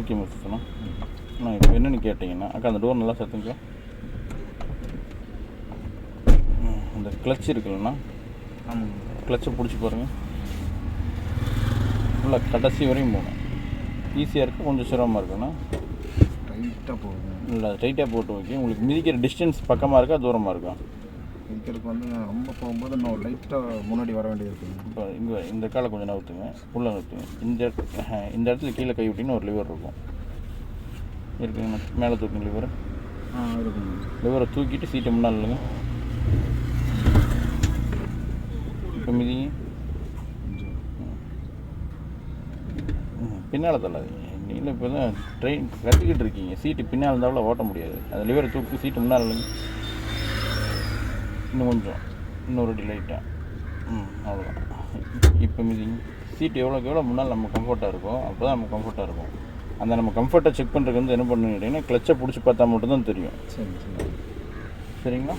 Okay முடிச்சுண்ணா. நான் இப்போ என்னென்னு கேட்டிங்கன்னா, அக்கா அந்த டோர் நல்லா சத்துங்க. இந்த கிளச் இருக்குல்லண்ணா, ஆமாங்க. கிளச்சை பிடிச்சி பாருங்கள். ஃபுல்லாக கடைசி வரையும் போகணும். ஈஸியாக இருக்குது, கொஞ்சம் சிரமமாக இருக்குண்ணா. டைட்டாக போகுது. இல்லை டைட்டாக போட்டு ஓகே. உங்களுக்கு மிதிக்கிற டிஸ்டன்ஸ் பக்கமாக இருக்கா தூரமாக இருக்கா? மிதிக்கிறதுக்கு வந்து ரொம்ப போகும்போது இன்னும் லைட்டாக முன்னாடி வர வேண்டியது இருக்குங்க. இப்போ இங்கே இந்த காலை கொஞ்சம் நவுத்துங்க, உள்ளே நவுத்துங்க. இந்த இடத்துல கீழே கை விட்டிங்கன்னா ஒரு லிவர் இருக்கும் இருக்குங்கண்ணா. மேலே தூக்குங்க லிவரை. இருக்குங்க. லிவரை தூக்கிட்டு சீட்டை முன்னால் இல்லைங்க. இப்போ மிதிங்க. பின்னால் தள்ளாதீங்க. நீங்களும் இப்போ தான் ட்ரெயின் கற்றுக்கிட்டு இருக்கீங்க. சீட்டு பின்னால் இருந்தாலும் ஓட்ட முடியாது. அது லிவரை தூக்கி சீட்டு முன்னால் இல்லைங்க. இன்னும் கொஞ்சம், இன்னொரு அடி லைட்டாக. அவ்வளோதான். இப்போ மிதிங்க. சீட்டு எவ்வளோக்கு எவ்வளோ முன்னால் நம்ம கம்ஃபர்ட்டாக இருக்கும், அப்போ தான் நம்ம கம்ஃபர்ட்டாக இருக்கும். அந்த நம்ம கம்ஃபர்ட்டை செக் பண்ணுறதுக்கு வந்து என்ன பண்ணுன்னு கேட்டிங்கன்னா, கிளச்சை பிடிச்சி பார்த்தா மட்டும்தான் தெரியும். சரி சரி சரிங்களா?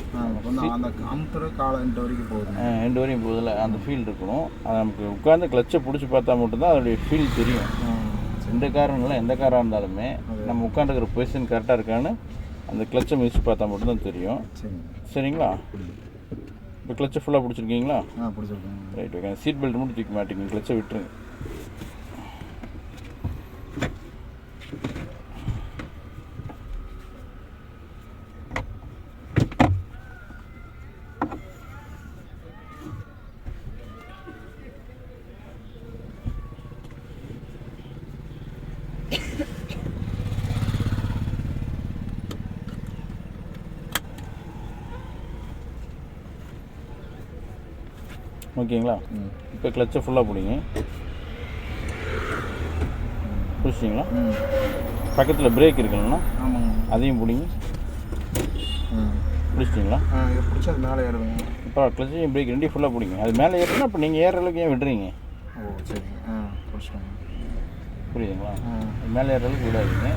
அந்த காம்பர் காலை எண்டு வரைக்கும் போகுது. எண்டு வரையும் போதில் அந்த ஃபீல் இருக்கணும். அது நமக்கு உட்காந்து கிளச்சை பிடிச்சி பார்த்தா மட்டும்தான் அதோடைய ஃபீல் தெரியும். எந்த காரும் இல்லை, எந்த காராக இருந்தாலுமே நம்ம உட்காந்துருக்கிற பொசிஷன் கரெக்டாக இருக்கான்னு அந்த கிளச்சை மிதிச்சு பார்த்தா மட்டும்தான் தெரியும். சரிங்களா? இப்போ கிளச்சை ஃபுல்லாக பிடிச்சிருக்கீங்களா? பிடிச்சிருக்கேன். Right okay. சீட் பெல்ட் மட்டும் தூக்கி மாட்டிங்க, கிளச்சை விட்டுருங்க. ஓகேங்களா? இப்போ கிளச்சை ஃபுல்லாக பிடிங்க. பிடிச்சிங்களா? பக்கத்தில் பிரேக் இருக்குங்களா? ஆமாங்க. அதையும் பிடிங்க. பிடிச்சிட்டிங்களா? பிடிச்சி அது மேலே ஏறுதுங்க. இப்போ கிளச்சையும் பிரேக் ரெண்டையும் ஃபுல்லாக பிடிங்க. அது மேலே ஏறுனா இப்போ நீங்கள் ஏறுற அளவுக்கு ஏன் விடுறீங்க? ஓ சரி. பிடிச்சிட்டாங்க. புரியுதுங்களா? மேலே ஏறுற அளவுக்கு விடாதீங்க.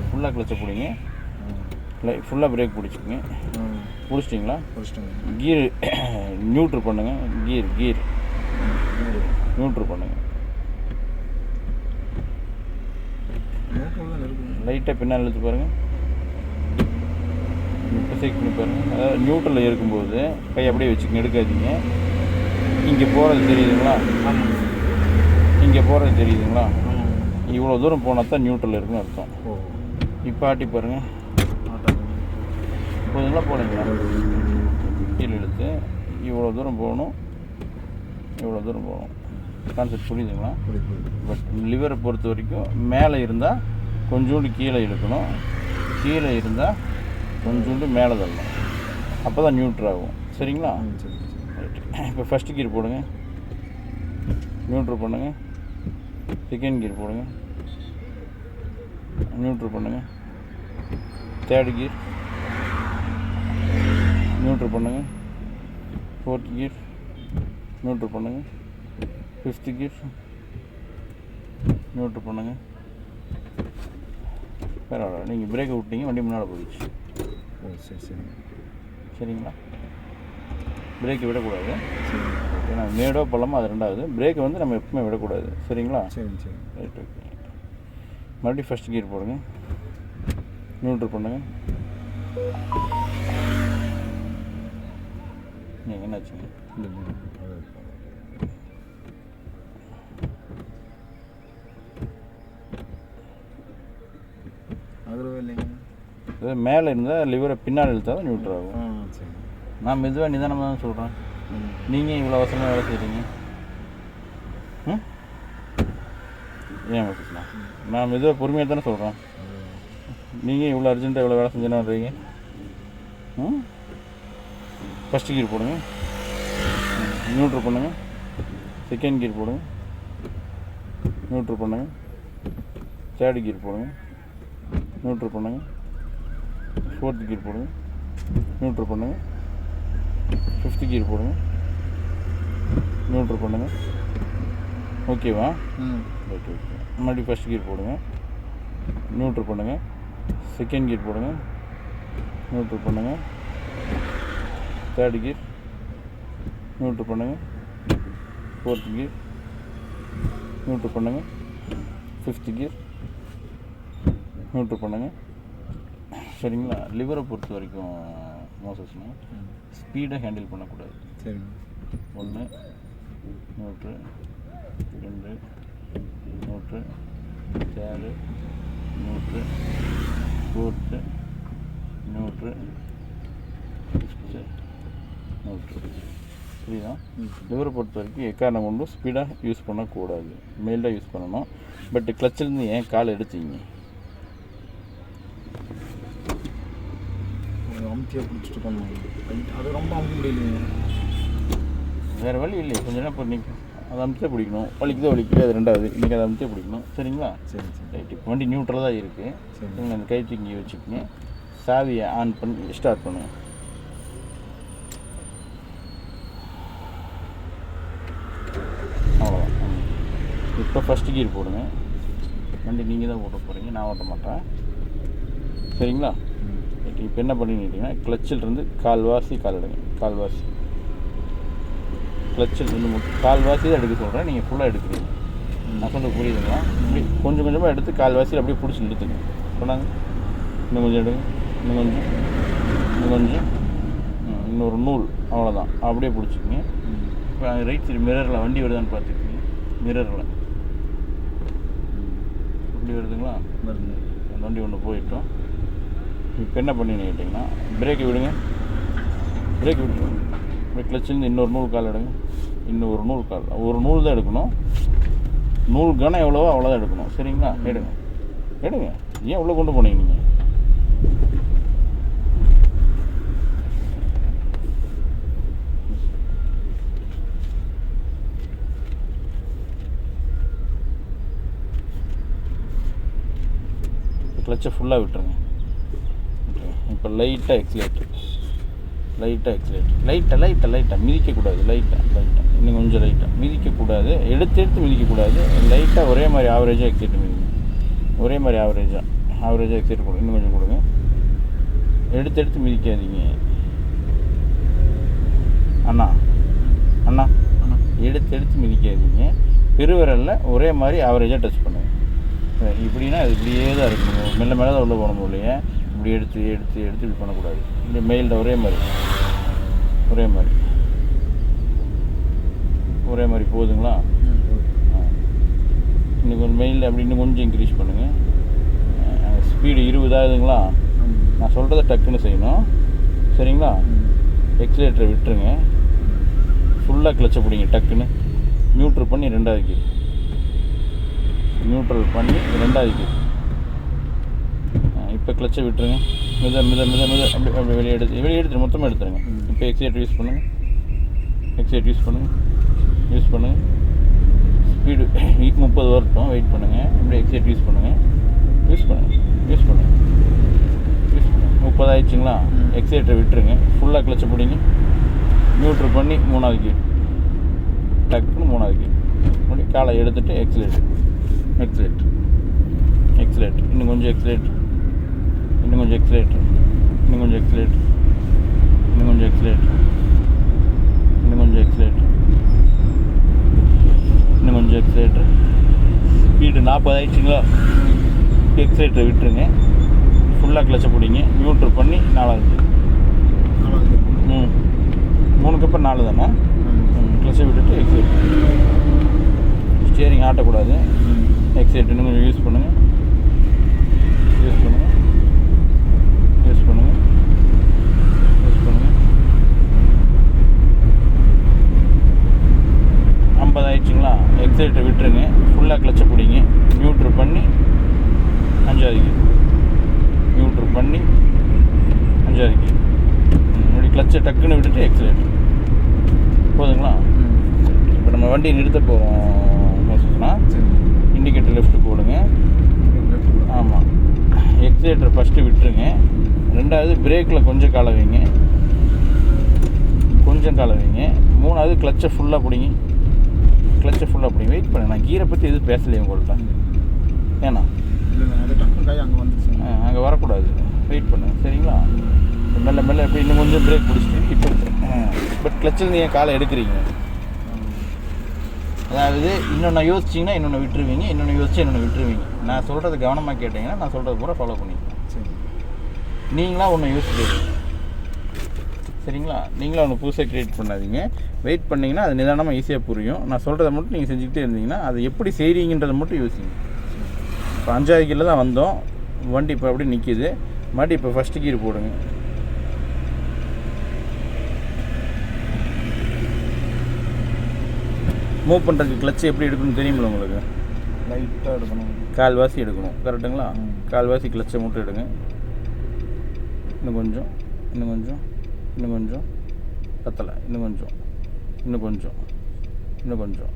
ஃபுல்லாக கிளச்சை பிடிங்க. ஃபுல்லாக பிரேக் பிடிச்சிக்கங்க. பிடிச்சிட்டிங்களா? பிடிச்சிட்டேங்க. கீர் நியூட்ரு பண்ணுங்கள். கீர் நியூட்ரு பண்ணுங்கள். லைட்டாக பின்னால் இழுத்து பாருங்கள். இப்போ செக் பண்ணி பாருங்கள். அதாவது நியூட்ரலில் இருக்கும்போது கை அப்படியே வச்சுக்கங்க, எடுக்காதீங்க. இங்கே போகிறது தெரியுதுங்களா? இங்கே போகிறது தெரியுதுங்களா? இவ்வளோ தூரம் போனால் தான் நியூட்ரல் இருக்குன்னு அர்த்தம். இப்போ ஆட்டி பாருங்கள். போதுங்களா? போனீங்களா? கீழே இழுத்து இவ்வளோ தூரம் போகணும், இவ்வளோ தூரம் போகணும். கான்செப்ட் புரியுதுங்களா? பட் லிவரை பொறுத்த வரைக்கும் மேலே இருந்தால் கொஞ்சோண்டு கீழே இழுக்கணும், கீழே இருந்தால் கொஞ்சோண்டு மேலே தள்ளணும். அப்போ தான் நியூட்ரு ஆகும். சரிங்களா? இப்போ ஃபஸ்ட்டு கீர் போடுங்க, நியூட்ரு பண்ணுங்கள். செகண்ட் கீர் போடுங்க, நியூட்ரு பண்ணுங்கள். தேர்டு கீர் நியூட்ரு பண்ணுங்கள். ஃபோர்த் கீர் நியூட்ரு பண்ணுங்கள். ஃபிஃப்த்து கீர் நியூட்ரு பண்ணுங்கள். பரவாயில்ல, நீங்கள் பிரேக்கை விட்டீங்க, வண்டி முன்னால் போயிடுச்சு. சரிங்களா? பிரேக்கை விடக்கூடாது. ஏன்னா மேடோ பள்ளமோ அது ரெண்டாவது. பிரேக்கை வந்து நம்ம எப்பவுமே விடக்கூடாது. சரிங்களா? Right okay. மறுபடியும் ஃபஸ்ட் கீர் போடுங்க, நியூட்ரு பண்ணுங்கள். நீங்கள் என்னாச்சுங்க? அது மேலே இருந்தால் லிவரை பின்னால் இழுத்தா தான் நியூட்ரு ஆகும். நான் மெதுவாக நிதானமாக தான் சொல்கிறேன். நீங்கள் இவ்வளோ அவசரமாக வேலை செய்கிறீங்க. ஏன் வச்சுக்கலாம்? நான் மெதுவாக பொறுமையாக தானே சொல்கிறேன். நீங்கள் இவ்வளோ அர்ஜென்ட்டாக இவ்வளோ வேலை செஞ்சுன்னு வர்றீங்க. ஃபஸ்ட்டு கீர் போடுங்க, நியூட்ரு பண்ணுங்கள். செகண்ட் கீர் போடுங்க, நியூட்ரு பண்ணுங்கள். தேர்டு கீர் போடுங்க, நியூட்ரு பண்ணுங்கள். ஃபோர்த்து கீர் போடுங்க, நியூட்ரு பண்ணுங்கள். ஃபிஃப்த்து கீர் போடுங்க, நியூட்ரு பண்ணுங்கள். ஓகேவா? ஓகே. மறுபடியும் ஃபஸ்ட் கீர் போடுங்க, நியூட்ரு பண்ணுங்கள். செகண்ட் கீர் போடுங்க, நியூட்ரு பண்ணுங்கள். தேர்டு கீர் நியூட்ரு பண்ணுங்கள். ஃபோர்த்து கீர் நியூட்ரு பண்ணுங்கள். ஃபிஃப்த்து கீர் நியூட்ரு பண்ணுங்கள். சரிங்களா? லிவரை பொறுத்த வரைக்கும் மோசஸ்னால் ஸ்பீடை ஹேண்டில் பண்ணக்கூடாது. சரிங்க. 1 நியூட்ரு, 2 நியூட்ரு, 3 நியூட்ரு, 4 நியூட்ரு, 5 நியூட்ரு. புரியுதா? லிவரை பொறுத்த வரைக்கும் எக்காரணம் கொண்டும் ஸ்பீடாக யூஸ் பண்ணக்கூடாது, மெயில்டாக யூஸ் பண்ணணும். பட் கிளச்சிலேருந்து ஏன் காலை எடுத்தீங்க? அமுத்தியாக பிடிச்சிட்டு பண்ணுவாங்க. அது ரொம்ப அமுக்க முடியலைங்க. வேறு வழி இல்லையே. கொஞ்சம் நேரம் இப்போ நீங்கள் அதை அமுத்தே பிடிக்கணும். வலிக்குது அது ரெண்டாவது. இன்றைக்கி அதை அமுத்தே பிடிக்கணும். சரிங்களா? சரி சரி. ரைட். இப்போ வண்டி நியூட்ரல் தான் இருக்குது. சரி. நீங்கள் அந்த கை தூக்கி வச்சுக்கோங்க. சாவியை ஆன் பண்ணி ஸ்டார்ட் பண்ணுங்கள். அவ்வளோதான். இப்போ ஃபஸ்ட்டு கீர் போடுங்க. வண்டி நீங்கள் தான் ஓட்ட போகிறீங்க, நான் ஓட்ட மாட்டேன். சரிங்களா? இப்போ என்ன பண்ணிட்டீங்கன்னா கிளச்சிலிருந்து கால்வாசி கால் எடுங்க. கால்வாசி கிளச்சில் இருந்து கால்வாசி தான் எடுக்க சொல்கிறேன். நீங்கள் ஃபுல்லாக எடுக்கிறீங்க. நான் சொல்கிறது புரியுதுங்களா? இப்படி கொஞ்சம் கொஞ்சமாக எடுத்து கால்வாசியில் அப்படியே பிடிச்சி இழுத்துங்க. சொன்னாங்க இன்னும் கொஞ்சம் எடுங்க. இன்னும் கொஞ்சம் இன்னொரு நூல். அவ்வளோதான். அப்படியே பிடிச்சிக்கிங்க. இப்போ ரைட் சைடு மிரரில் வண்டி வருதான்னு பார்த்துக்கிங்க. மிரரில் இப்படி வருதுங்களா? அந்த வண்டி ஒன்று போயிட்டோம். இப்போ என்ன பண்ணின்னு கேட்டிங்கன்னா பிரேக்கை விடுங்க. பிரேக் விடுங்க. இப்போ கிளச்சிலேருந்து இன்னொரு நூல் கால் எடுங்க. இன்னொரு நூல் கால். ஒரு நூல் தான் எடுக்கணும். நூல் கனம் எவ்வளவோ அவ்வளோதான் எடுக்கணும். சரிங்களா? எடுங்க. ஏன் உள்ளே கொண்டு போனீங்க நீங்கள்? கிளச்சை ஃபுல்லாக விட்டுருங்க. இப்போ லைட்டாக எக்ஸிலேட்டர். லைட்டாக மிதிக்கக்கூடாது. லைட்டாக இன்னும் கொஞ்சம் லைட்டாக மிதிக்கக்கூடாது. எடுத்து மிதிக்கக்கூடாது. லைட்டாக ஒரே மாதிரி ஆவரேஜாக எக்ஸிலேட் மிதிங்க. ஒரே மாதிரி ஆவரேஜாக எக்ஸிலேட் கொடுங்க. இன்னும் கொஞ்சம் கொடுங்க. எடுத்து மிதிக்காதீங்க. அண்ணா எடுத்து மிதிக்காதீங்க. பெருவிரலில் ஒரே மாதிரி ஆவரேஜாக டச் பண்ணுங்கள். இப்படின்னா அது இப்படியே தான் இருக்கணும். மெல்ல தான் உள்ளே போகணும். இல்லையே இப்படி எடுத்து இப்படி பண்ணக்கூடாது. இப்படி மெயிலில் ஒரே மாதிரி போகுதுங்களா? இன்னும் கொஞ்சம் மெயிலில் அப்படி இன்னும் கொஞ்சம் இன்க்ரீஸ் பண்ணுங்கள். ஸ்பீடு 20 ஆகுதுங்களா? நான் சொல்கிறத டக்குன்னு செய்யணும். சரிங்களா? எக்ஸிலேட்டரை விட்டுருங்க. ஃபுல்லாக கிளச்சை பிடிங்க. டக்குன்னு நியூட்ரு பண்ணி ரெண்டாவது கீர். இப்போ கிளச்சை விட்டுருங்க. மித அப்படி வெளியே எடுத்துட்டு மொத்தமாக எடுத்துருங்க. இப்போ எக்ஸிலேட்டர் யூஸ் பண்ணுங்கள். ஸ்பீடு 30 வரட்டும். வெயிட் பண்ணுங்கள். இப்படி எக்ஸிலேட்டர் யூஸ் பண்ணுங்கள். 30 ஆயிடுச்சுங்களா? எக்ஸிலேட்டர் விட்டுருங்க. ஃபுல்லாக கிளச்சை பிடிங்க. நியூட்ரு பண்ணி 3வது கீர். டக்குன்னு 3வது கீர். அப்படி காலை எடுத்துகிட்டு எக்ஸிலேட்டர். இன்னும் கொஞ்சம் எக்ஸிலேட்டர். ஸ்பீடு 40 ஆயிடுச்சுங்களா? எக்ஸிலேட்டரை விட்டுருங்க. ஃபுல்லாக கிளச்சை பிடிங்க. நியூட்ரு பண்ணி 4வது கீர். 3க்கு அப்புறம் 4 தானே? கிளச்சை விட்டுட்டு எக்ஸிலேட்டர். ஸ்டியரிங் ஆட்டக்கூடாது. எக்ஸிலேட்டர் இன்னும் கொஞ்சம் யூஸ் பண்ணுங்கள். 50 ஆயிடுச்சுங்களா? எக்ஸிலேட்டர் விட்டுருங்க. ஃபுல்லாக கிளச்சை பிடிங்க. நியூட்ரு பண்ணி 5வது கீர். இப்படி கிளச்சை டக்குன்னு விட்டுட்டு எக்ஸிலேட்டர். போதுங்களா? இப்போ நம்ம வண்டியை நிறுத்த போகிறோம். இண்டிகேட்டர் லெஃப்ட் போடுங்க. ஆமாம். எக்ஸிலேட்டர் ஃபஸ்ட்டு விட்டுருங்க. ரெண்டாவது பிரேக்கில் கொஞ்சம் காலை வைங்க. 3வது கிளச்சை ஃபுல்லாக பிடிங்க. வெயிட் பண்ணுங்க. நான் கீரை பற்றி எதுவும் பேசலையே உங்கள்கிட்ட. ஏன்னா அங்கே வரக்கூடாது. வெயிட் பண்ணுங்க. சரிங்களா? மெல்ல எப்படி இன்னும் கொஞ்சம் பிரேக் பிடிச்சிட்டு இப்போ பட் கிளச்சில் நீங்கள் காலை எடுக்கிறீங்க. அதாவது இன்னொன்று யோசிச்சிங்கன்னா இன்னொன்று விட்டுருவீங்க. நான் சொல்கிறது கவனமாக கேட்டிங்கன்னா நான் சொல்கிறது பூரா ஃபாலோ பண்ணிக்கலாம். சரி. நீங்களாக ஒன்று யோசிச்சு சரிங்களா? நீங்களும் ஒன்று புதுசாக க்ரியேட் பண்ணாதீங்க. வெயிட் பண்ணிங்கன்னா அது நிதானமாக ஈஸியாக புரியும். நான் சொல்கிறத மட்டும் நீங்கள் செஞ்சுக்கிட்டே இருந்தீங்கன்னா அது எப்படி செய்கிறீங்கன்றதை மட்டும் யோசிங்க. இப்போ 5வது கீரில் தான் வந்தோம், வண்டி இப்போ அப்படியே நிற்கிது. மறுபடியும் இப்போ ஃபஸ்ட்டு கீர் போடுங்க. மூவ் பண்ணுறதுக்கு கிளச்சு எப்படி எடுக்கணும்னு தெரியுமில்ல உங்களுக்கு? லைட்டாக எடுக்கணும், கால்வாசி எடுக்கணும். கரெக்டுங்களா? கால்வாசி கிளச்சை மட்டும் எடுங்க. இன்னும் கொஞ்சம், இன்னும் கொஞ்சம், இன்னும் கொஞ்சம், பத்தலை, இன்னும் கொஞ்சம், இன்னும் கொஞ்சம், இன்னும் கொஞ்சம்,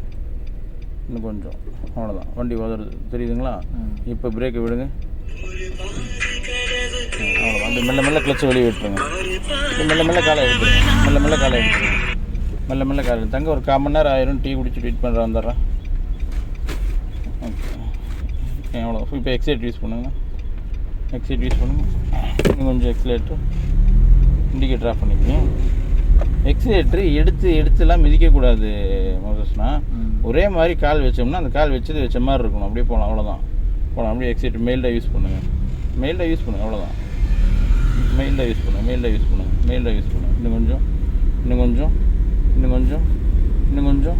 இன்னும் கொஞ்சம், அவ்வளோதான். வண்டி உதறது தெரியுதுங்களா? இப்போ பிரேக்கை விடுங்க. அவ்வளோதான். அப்படி மெல்ல மெல்ல கிளச்சை வெளியே விட்டுருங்க. மெல்ல மெல்ல காலை எடுத்துருங்க. மெல்ல மெல்ல காலை எடுத்துருங்க. மெல்ல மெல்ல காலை தங்க. ஒரு 1/4 மணி நேரம் ஆயிரும். டீ குடிச்சு வெயிட் பண்ணுற வந்துடுறேன். ஓகே, அவ்வளோ. இப்போ எக்ஸைட் யூஸ் பண்ணுங்க. எக்ஸைட் யூஸ் பண்ணுங்க. இன்னும் கொஞ்சம் எக்ஸிலேட்டர், இண்டிகேட்டர் ஆஃப் பண்ணிக்கங்க. எக்ஸிலேட்டர் எடுத்துலாம் மிதிக்கக்கூடாது மோசஸ்னா. ஒரே மாதிரி கால் வச்சோம்னா அந்த கால் வச்சது வச்ச மாதிரி இருக்கணும். அப்படியே போகலாம், அவ்வளோதான். போகலாம். அப்படியே எக்ஸிலேட்டர் மெயில்டாக யூஸ் பண்ணுங்கள். மெயில்டாக யூஸ் பண்ணுங்கள், அவ்வளோதான். மெயில்டாக யூஸ் பண்ணுங்கள், மெயில்டாக யூஸ் பண்ணுங்கள், மெயில்டாக யூஸ் பண்ணுங்கள். இன்னும் கொஞ்சம், இன்னும் கொஞ்சம், இன்னும் கொஞ்சம், இன்னும் கொஞ்சம்.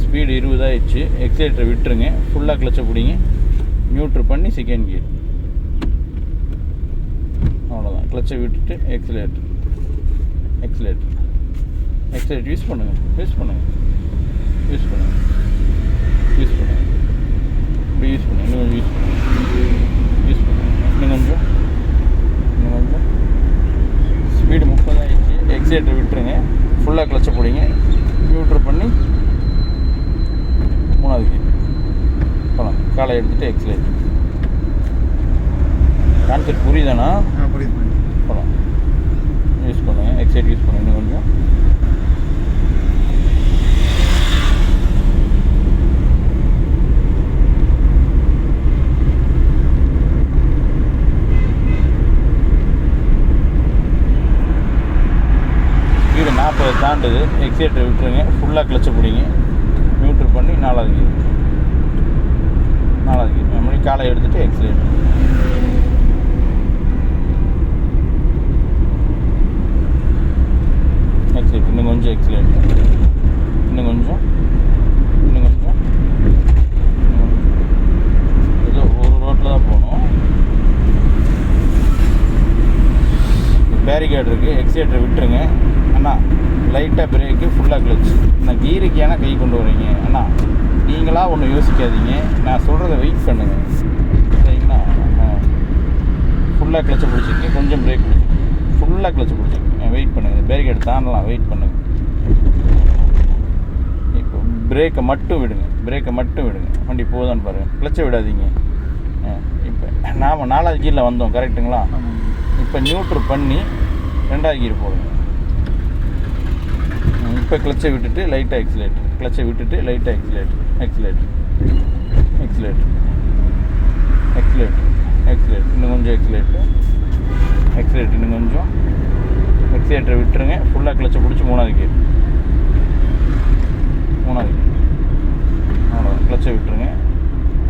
ஸ்பீடு 20 ஆயிடுச்சு. எக்ஸிலேட்டரை விட்டுருங்க. ஃபுல்லாக கிளச்சை பிடிங்க. நியூட்ரு பண்ணி செகண்ட் கியர். அவ்வளோதான். கிளச்சை விட்டுட்டு எக்ஸிலேட்டர், எக்ஸிலேட்டர், எக்ஸிலேட்டர் யூஸ் பண்ணுங்கள், யூஸ் பண்ணுங்கள், யூஸ் பண்ணுங்கள், யூஸ் பண்ணுங்கள். இப்படி யூஸ் பண்ணுங்கள். இன்னும் கொஞ்சம் யூஸ் பண்ணுங்கள், யூஸ் பண்ணுங்கள். இன்னும் கொஞ்சம், இன்னும் கொஞ்சம். ஸ்பீடு 30 ஆயிடுச்சு. எக்ஸிலேட்டர் விட்டுருங்க. ஃபுல்லாக கிளச்சை பிடிங்க. நியூட்ரு பண்ணி 3வது கீர் போகலாம். காலை எடுத்துகிட்டு எக்ஸிலேட்டர். கான்செப்ட் புரியுதாண்ணா? புரியுது. போகலாம். யூஸ் பண்ணுங்கள். எக்ஸைட் யூஸ் பண்ணுங்கள். இன்னும் கொஞ்சம். ஸ்பீடு 40 தாண்டுது. எக்ஸைட்டர் விட்டுருங்க. ஃபுல்லாக கிளச்சை பிடிங்க. நியூட்ரு பண்ணி 4வது கீர். 4வது கீர். மறுபடியும் காலை எடுத்துகிட்டு எக்ஸிலேட்டர். எக்ஸிலேட்டர். இன்னும் கொஞ்சம் எக்ஸிலேட்டர். இன்னும் கொஞ்சம், இன்னும் கொஞ்சம், இன்னும் கொஞ்சம். ஏதோ ஒரு ரோட்டில் தான் போகணும். பேரிகேட் இருக்குது. எக்ஸிலேட்டர் விட்டுருங்க. அண்ணா லைட்டாக பிரேக்கு, ஃபுல்லாக கிளச்சு. நான் கீருக்கு ஏன்னா கை கொண்டு வரீங்க அண்ணா? நீங்களாக ஒன்று யோசிக்காதீங்க. நான் சொல்கிறத வெயிட் பண்ணுங்கள் சரிங்களா? ஃபுல்லாக கிளச்சை பிடிச்சிருக்கேன். கொஞ்சம் பிரேக் பிடிச்சிருக்கேன். ஃபுல்லாக கிளச்சை பிடிச்சிருக்கேன். வெயிட் பண்ணுங்கள். பேரிகேட் தாண்டலாம். வெயிட் பண்ணுங்கள். இப்போ பிரேக்கை மட்டும் விடுங்க. பிரேக்கை மட்டும் விடுங்க. வண்டி போதான்னு பாருங்கள். கிளச்சை விடாதீங்க. இப்போ நாம் 4வது கீரில் வந்தோம் கரெக்டுங்களா? இப்போ நியூட்ரு பண்ணி 2வது கீர் போடுங்க. இப்போ கிளச்சை விட்டுட்டு லைட்டாக எக்ஸிலேட்டர். கிளச்சை விட்டுட்டு லைட்டாக எக்ஸிலேட்டர், எக்ஸிலேட்டர், எக்ஸிலேட்டர், எக்ஸிலேட்டர், எக்ஸிலேட்டர். இன்னும் கொஞ்சம் எக்ஸிலேட்டர், எக்ஸிலேட்டர். இன்னும் கொஞ்சம். எக்ஸிலேட்டரை விட்டுருங்க. ஃபுல்லாக கிளச்சை பிடிச்சி 3வது கீர். 3வது கீர். அவ்வளோதான். கிளச்சை விட்டுருங்க.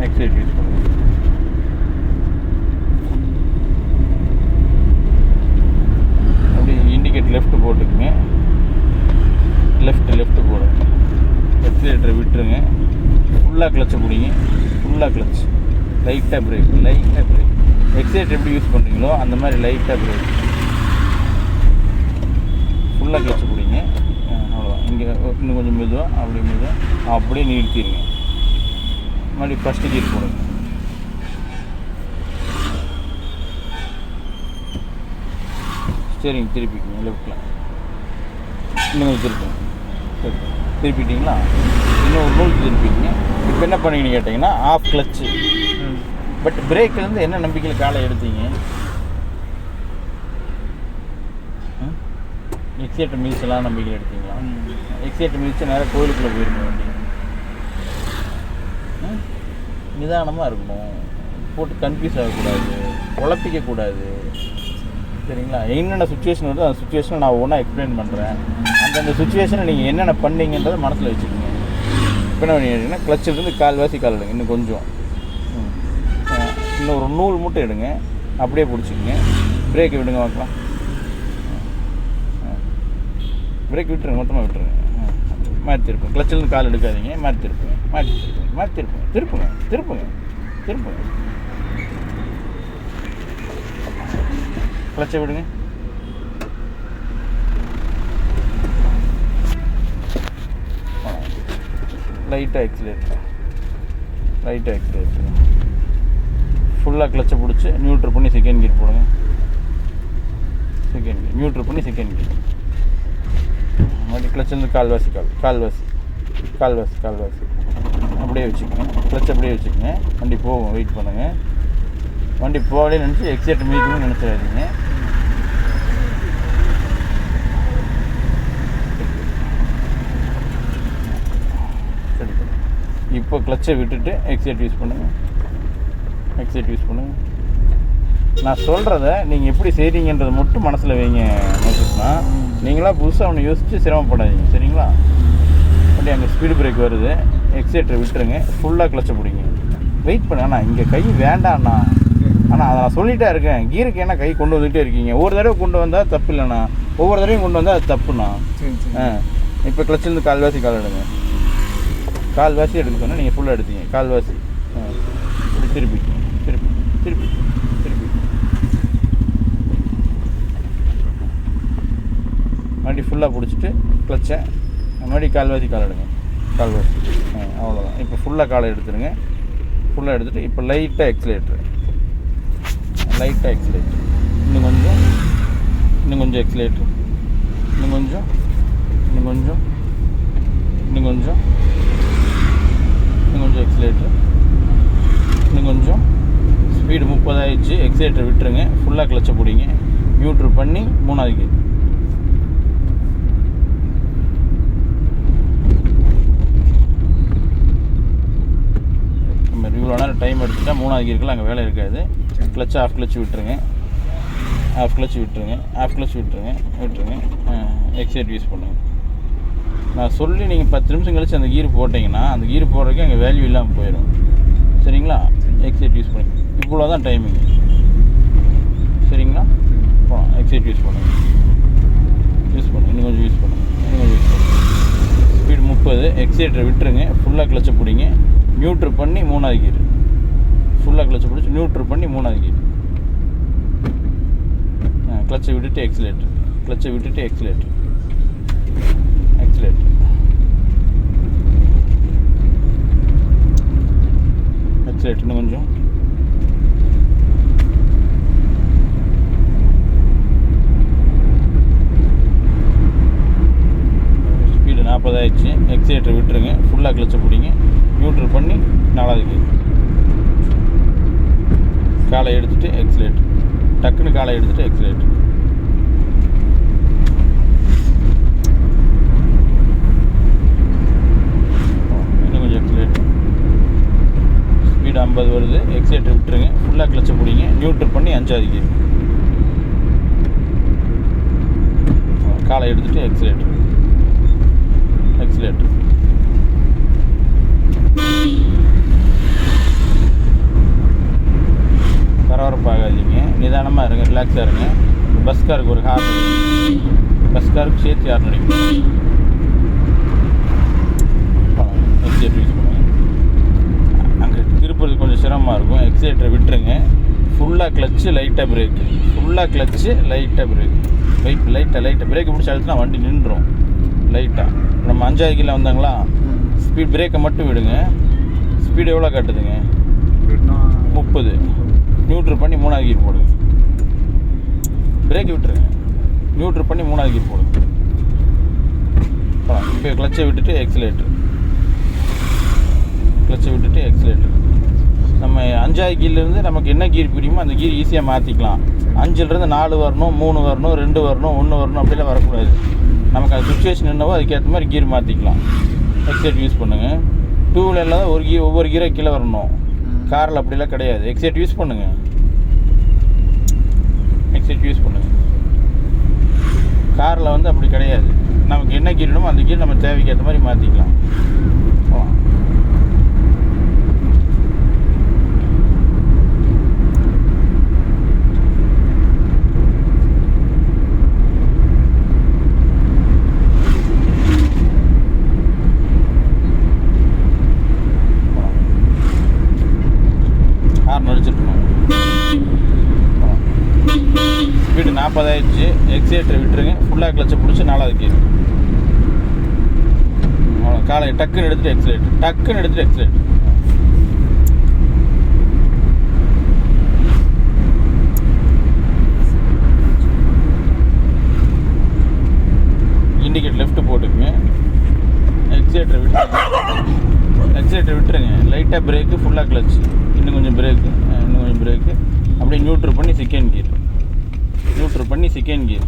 எக்ஸிலேட்டர் யூஸ் பண்ணுங்கள். அப்படி இண்டிகேட் லெஃப்ட் போட்டுக்குங்க. லெஃப்ட் போடுங்க. எக்ஸிலேட்டரை விட்டுருங்க. ஃபுல்லாக கிளச்சை பிடிங்க. ஃபுல்லாக கிளச். லைட்டாக பிரேக், லைட்டாக பிரேக். எக்ஸிலேட்டர் எப்படி யூஸ் பண்ணுறீங்களோ அந்த மாதிரி லைட்டாக பிரேக். ஃபுல்லாக கிளச்சை பிடிங்க. அவ்வளோதான். இங்கே இன்னும் கொஞ்சம் மெதுவாக, அப்படியே மெதுவாக அப்படியே நிறுத்திடுங்க. மறுபடியும் ஃபஸ்ட்டு கீர் போடுங்க. ஸ்டீரிங் திருப்பிக்கிங்க லெஃப்ட்டில். இன்னும் கொஞ்சம் திருப்பிங்க. திருப்பிட்டிங்களா? இன்னும் ஒரு நூல் திருப்பிங்க. இப்போ என்ன பண்ணீங்கன்னு கேட்டிங்கன்னா ஆஃப் கிளச்சு. பட் பிரேக்லேருந்து என்ன நம்பிக்கையில் காலை எடுத்தீங்க? எக்ஸைட்டர் மில்ஸ் எல்லாம் நம்பிக்கையில் எடுத்தீங்களா? எக்ஸைட்டர் மில்ஸ் நேராக கோயிலுக்குள்ளே போயிருக்க வேண்டிய. நிதானமாக இருக்கணும். போட்டு கன்ஃபியூஸ் ஆகக்கூடாது, குழப்பிக்கக்கூடாது சரிங்களா? என்னென்ன சுச்சுவேஷன் வருதோ அந்த சுச்சுவேஷனை நான் ஒன்றா எக்ஸ்பிளைன் பண்ணுறேன். அந்தந்த சுச்சுவேஷனை நீங்கள் என்னென்ன பண்ணீங்கன்றதை மனசில் வச்சுக்கோங்க. இப்போ என்ன பண்ணிங்கன்னா கிளச்சிலிருந்து கால்வாசி கால் எடுங்க. இன்னும் கொஞ்சம். இன்னும் ஒரு நூல் மட்டும் எடுங்க, அப்படியே பிடிச்சிக்கங்க. பிரேக்கை விடுங்க பார்க்கலாம். பிரேக் விட்டுருங்க, மொத்தமாக விட்டுருங்க. மாற்றி திருப்புங்க. கிளச்சிலேருந்து கால் எடுக்காதீங்க, மாற்றி திருப்புங்க, மாற்றி திருப்புங்க, மாற்றி திருப்புங்க, திருப்புங்க திருப்புங்க திருப்புங்க. கிளச்சை விடுங்க. லைட்டாக எக்ஸிலேட்டர், லைட்டாக எக்ஸிலேட்டர். ஃபுல்லாக கிளச்சை பிடிச்சி நியூட்ரு பண்ணி செகண்ட் கியர் போடுங்க. செகண்ட் கியர் நியூட்ரு பண்ணி செகண்ட் கியர். மறுபடியும் கிளச்சிலேருந்து கால்வாசி அப்படியே வச்சுக்கோங்க. கிளச் அப்படியே வச்சுக்கோங்க. வண்டி போகும், வெயிட் பண்ணுங்கள். வண்டி போகலே நினச்சி எக்ஸைட் மீக்கணும்னு நினச்சிடாதீங்க. சரி, இப்போ கிளச்சை விட்டுட்டு எக்ஸைட் யூஸ் பண்ணுங்கள். நான் சொல்கிறத நீங்கள் எப்படி செய்கிறீங்கன்றதை மட்டும் மனசில் வைங்க. நோட்டிஸ்னா நீங்களாம் புதுசாக ஒன்று யோசித்து சிரமப்படாதீங்க, சரிங்களா? வண்டி அங்கே ஸ்பீடு பிரேக் வருது, எக்ஸைட்டரை விட்டுருங்க, ஃபுல்லாக கிளச்சை பிடிங்க. வெயிட் பண்ண. ஆனால் இங்கே கை வேண்டாண்ணா. ஆனால் அதை நான் சொல்லிகிட்டே இருக்கேன். கீருக்கு ஏன்னா கை கொண்டு வந்துகிட்டே இருக்கீங்க. ஒரு தடவை கொண்டு வந்தால் தப்பு இல்லைண்ணா, ஒவ்வொரு தடவையும் கொண்டு வந்தால் அது தப்புண்ணா. இப்போ கிளச்சிலேருந்து கால்வாசி கால் எடுங்க. கால்வாசி எடுக்க சொன்னால் நீங்கள் ஃபுல்லாக எடுத்தீங்க. கால்வாசி இப்படி திருப்பி திருப்பி திருப்பி திருப்பி. மறுபடி ஃபுல்லாக பிடிச்சிட்டு கிளச்சை மறுபடி கால்வாசி கால் எடுங்க. கால்வாசி அவ்வளோதான். இப்போ ஃபுல்லாக காலை எடுத்துருங்க. ஃபுல்லாக எடுத்துகிட்டு இப்போ லைட்டாக எக்ஸிலேட்ரு. இன்னும் கொஞ்சம் எக்ஸிலேட்ரு. இன்னும் கொஞ்சம் எக்ஸிலேட்ரு. இன்னும் கொஞ்சம். ஸ்பீடு 30 ஆயிடுச்சு. எக்ஸிலேட்டர் விட்டுருங்க. ஃபுல்லாக கிளச்சை பிடிங்க. நியூட்ரு பண்ணி 3வது கியர். நம்ம இவ்வளோ நேரம் டைம் எடுத்துட்டா 3வது கியருக்குள்ள அங்கே வேலை இருக்காது. கிளச்சை ஆஃப் கிளச் விட்டுருங்க. எக்ஸைட் யூஸ் பண்ணுங்கள். நான் சொல்லி நீங்கள் 10 நிமிஷம் கழிச்சு அந்த கீர் போட்டிங்கன்னா அந்த கீர் போடுறதுக்கு அங்கே வேல்யூ இல்லாமல் போயிடும், சரிங்களா? எக்ஸைட் யூஸ் பண்ணி இவ்வளோ தான் டைமிங், சரிங்களா? போகலாம். எக்ஸைட் யூஸ் பண்ணுங்கள். இன்னும் கொஞ்சம் யூஸ் பண்ணுங்கள். ஸ்பீடு 30. எக்ஸைட்டரை விட்டுருங்க. ஃபுல்லாக கிளச்சை பிடிங்க. நியூட்ரு பண்ணி 3வது கீர். ஃபுல்லாக கிளச்சை பிடிச்சி நியூட்ரு பண்ணி 3வது கீர். கிளச்சை விட்டுட்டு எக்ஸிலேட்டர். இன்னும் கொஞ்சம். ஸ்பீடு 40 ஆயிடுச்சு. எக்ஸிலேட்டர் விட்டுருங்க. ஃபுல்லாக கிளச்சை பிடிங்க. நியூட்ரு பண்ணி 4வது கீர். காலை எடுத்துகிட்டு எக்ஸிலேட்டர். டக்குன்னு காலை எடுத்துகிட்டு எக்ஸிலேட்டர். இன்னும் கொஞ்சம் எக்ஸிலேட்டர். ஸ்பீடு 50 வருது. எக்ஸிலேட்டர் விட்டுருங்க. ஃபுல்லாக கிளச்சை பிடிங்க. நியூட்ரு பண்ணி 5வது கீர். காலை எடுத்துகிட்டு எக்ஸிலேட்டர். பரபரப்பாகாதீங்க, நிதானமாக இருங்க, ரிலாக்ஸாக இருங்க. பஸ்காருக்கு ஒரு ஹார்ன் அடிக்கும். பஸ்காருக்கு சேர்த்து ஹார்ன் அடிக்கும். எக்ஸிலேட்டர் யூஸ் பண்ணுங்கள். அங்கே திருப்பது கொஞ்சம் சிரமமாக இருக்கும். எக்ஸிலேட்டரை விட்டுருங்க. ஃபுல்லாக கிளச்சு லைட்டாக பிரேக்கு. லைட்டாக பிரேக்கை பிடிச்சி அழுத்தினா வண்டி நின்றுடும். லைட்டாக நம்ம 5வது கீழே வந்தாங்களா, ஸ்பீட் பிரேக்கை மட்டும் விடுங்க. ஸ்பீடு எவ்வளோ காட்டுதுங்க? 30. நியூட்ரு பண்ணி 3வது கீர் போடுங்க. பிரேக் விட்டுருங்க. நியூட்ரு பண்ணி 3வது கீர் போடுங்க. இப்போ கிளச்சை விட்டுட்டு எக்ஸிலேட்டர். நம்ம 5வது கீர்லேருந்து நமக்கு என்ன கீர் பிடிக்குமோ அந்த கீர் ஈஸியாக மாற்றிக்கலாம். 5லேருந்து 4 வரணும், 3 வரணும், 2 வரணும், 1 வரணும், அப்படிலாம் வரக்கூடாது. நமக்கு அது சுச்சுவேஷன் என்னவோ அதுக்கேற்ற மாதிரி கீர் மாற்றிக்கலாம். எக்ஸைட் யூஸ் பண்ணுங்கள். 2 வீலரில் தான் ஒவ்வொரு கீரை கீழே வரணும். காரில் அப்படிலாம் கிடையாது. எக்ஸைட் யூஸ் பண்ணுங்கள். காரில் வந்து அப்படி கிடையாது. நமக்கு என்ன கீர் வேணுமோ அந்த கீர் நம்ம தேவைக்கு ஏற்ற மாதிரி மாற்றிக்கலாம். 50 ஆயிடுச்சு. எக்ஸிலேட்டரை விட்டுருங்க. ஃபுல்லாக கிளச்சை பிடிச்சி 4வது கீர். அவ்வளோ காலை டக்குன்னு எடுத்துகிட்டு எக்ஸிலேட்டர், டக்குன்னு எடுத்துகிட்டு எக்ஸிலேட்டர். இண்டிகேட் லெஃப்ட் போட்டுக்குங்க. எக்ஸிலேட்டரை விட்டுருங்க. லைட்டாக பிரேக்கு, ஃபுல்லாக கிளச், இன்னும் கொஞ்சம் பிரேக்கு, இன்னும் கொஞ்சம் பிரேக்கு. அப்படியே நியூட்ரு பண்ணி செகண்ட் கியர்.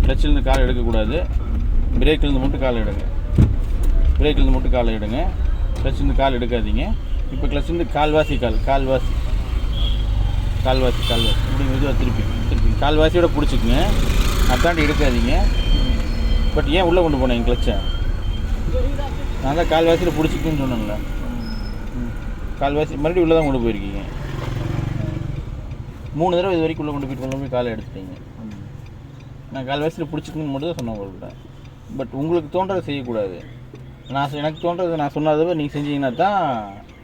கிளச்சிலேருந்து கால் எடுக்கக்கூடாது. பிரேக்லேருந்து மட்டும் கால் எடுங்க. கிளச்சிலேருந்து கால் எடுக்காதீங்க. இப்போ கிளச்சிலேருந்து கால்வாசி இப்படி மெதுவாக திருப்பி கால்வாசியோட பிடிச்சிக்குங்க. அதாண்டி எடுக்காதீங்க. பட் ஏன் உள்ளே கொண்டு போனேன் கிளச்சை? நான் தான் கால்வாசியில் பிடிச்சிக்குன்னு சொன்னேன்ல. கால்வாசி மறுபடியும் உள்ளே தான் கொண்டு போயிருக்கீங்க. 3 தடவை இது வரைக்கும் உள்ளே கொண்டு போய் காலை எடுத்துட்டீங்க. நான் கால்வாசியில் பிடிச்சிக்குன்னு மட்டும் தான் சொன்னேன் உங்கள்கிட்ட. பட் உங்களுக்கு தோன்றதை செய்யக்கூடாது. எனக்கு தோன்றதை நான் சொன்னதை நீங்கள் செஞ்சீங்கன்னா தான்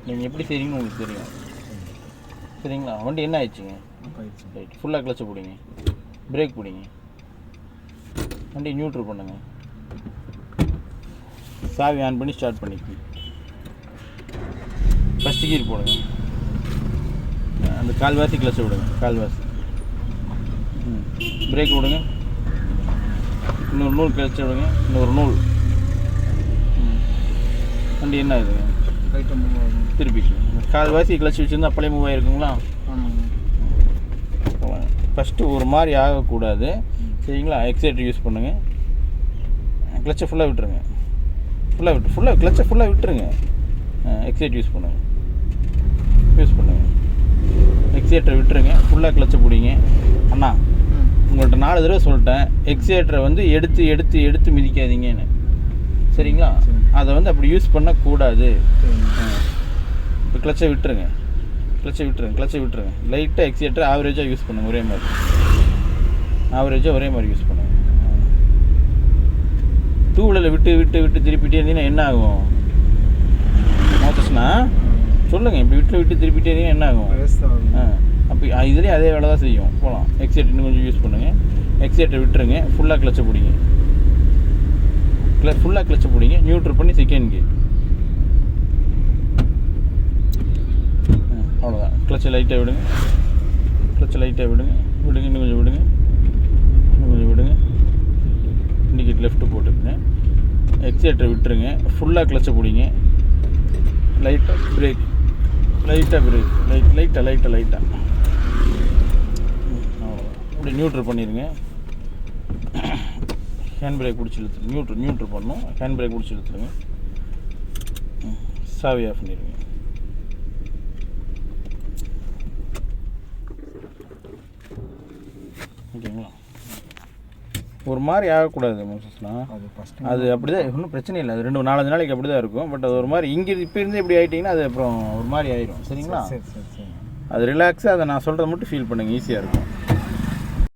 நீங்கள் எப்படி செய்கிறீங்கன்னு உங்களுக்கு தெரியும். சரிங்களா? வண்டி என்ன ஆயிடுச்சுங்க? ரைட். ஃபுல்லாக கிளச்சை பிடிங்க, பிரேக் பிடிங்க, வண்டி நியூட்ரு பண்ணுங்க, சாவி ஆன் பண்ணி ஸ்டார்ட் பண்ணிக்கோங்க. ஃபஸ்ட்டு கீர் போடுங்க. அந்த கால்வாசி கிளச்சை விடுங்க. பிரேக் விடுங்க. இன்னொரு நூல் கிளச்சை விடுங்க. இன்னொரு நூல். வண்டி என்ன ஆகுதுங்க? திருப்பி கால்வாசி கிளச்சி வச்சுருந்து அப்படியே மூவ் ஆகிருக்குங்களா? ஃபஸ்ட்டு ஒரு மாதிரி ஆகக்கூடாது. சரிங்களா? எக்ஸைட்டர் யூஸ் பண்ணுங்கள். கிளச்சை ஃபுல்லாக விட்டுருங்க. கிளச்சை ஃபுல்லாக விட்டுருங்க. எக்ஸைட் யூஸ் பண்ணுங்கள். எக்ஸைட்டரை விட்டுருங்க. ஃபுல்லாக கிளச்சை பிடிங்க. அண்ணா, உங்கள்கிட்ட 4 தடவை சொல்லிட்டேன், எக்ஸைட்டரை வந்து எடுத்து மிதிக்காதீங்கன்னு. சரிங்களா? அதை வந்து அப்படி யூஸ் பண்ணக்கூடாது. இப்போ கிளச்சை விட்டுருங்க. லைட்டாக எக்ஸைட்டரை ஆவரேஜாக யூஸ் பண்ணுங்கள். ஒரே மாதிரி யூஸ் பண்ணுங்கள். டூவில் விட்டு திருப்பிட்டே இருந்தீங்கன்னா என்ன ஆகும்? மோசஸ்னா சொல்லுங்கள். இப்படி விட்டு திருப்பிட்டே இருந்தீங்கன்னா என்ன ஆகும்? அப்போ இதுலேயே அதே வேலை தான் செய்யும். போகலாம். எக்ஸைட்டர் இன்னும் கொஞ்சம் யூஸ் பண்ணுங்கள். எக்ஸைட்டர் விட்டுருங்க. ஃபுல்லாக கிளச்சை பிடிங்க. நியூட்ரு பண்ணி செகண்ட் கியர். அவ்வளோதான். கிளச்சை லைட்டாக விடுங்க. இன்னும் கொஞ்சம் விடுங்க. இண்டிகேட் லெஃப்ட் போட்டுருங்க. எக்ஸைட்டரை விட்டுருங்க. ஃபுல்லாக கிளச்சை பிடிங்க. லைட்டாக பிரேக். லைட்டாக அப்படி நியூட்ரு பண்ணிடுங்க. ஹேண்ட் பிரேக் பிடிச்சி இழுத்துருங்க. நியூட்ரு பண்ணணும். ஹேண்ட் பிரேக் பிடிச்சி இழுத்துருங்க. சாவி ஆஃப் பண்ணிடுங்க. ஓகேங்களா? ஒரு மாதிரி ஆகக்கூடாது மோசஸ்னா. அது அப்படி தான், ஒன்றும் பிரச்சனை இல்லை. அது 2-4 நாளைக்கு அப்படி தான் இருக்கும். பட் அது ஒரு மாதிரி இப்போ இருந்து இப்படி ஆகிட்டிங்கன்னா அது அப்புறம் ஒரு மாதிரி ஆயிடும். சரிங்களா? அது ரிலாக்ஸாக அதை நான் சொல்கிறத மட்டும் ஃபீல் பண்ணுங்கள். ஈஸியாக இருக்கும்.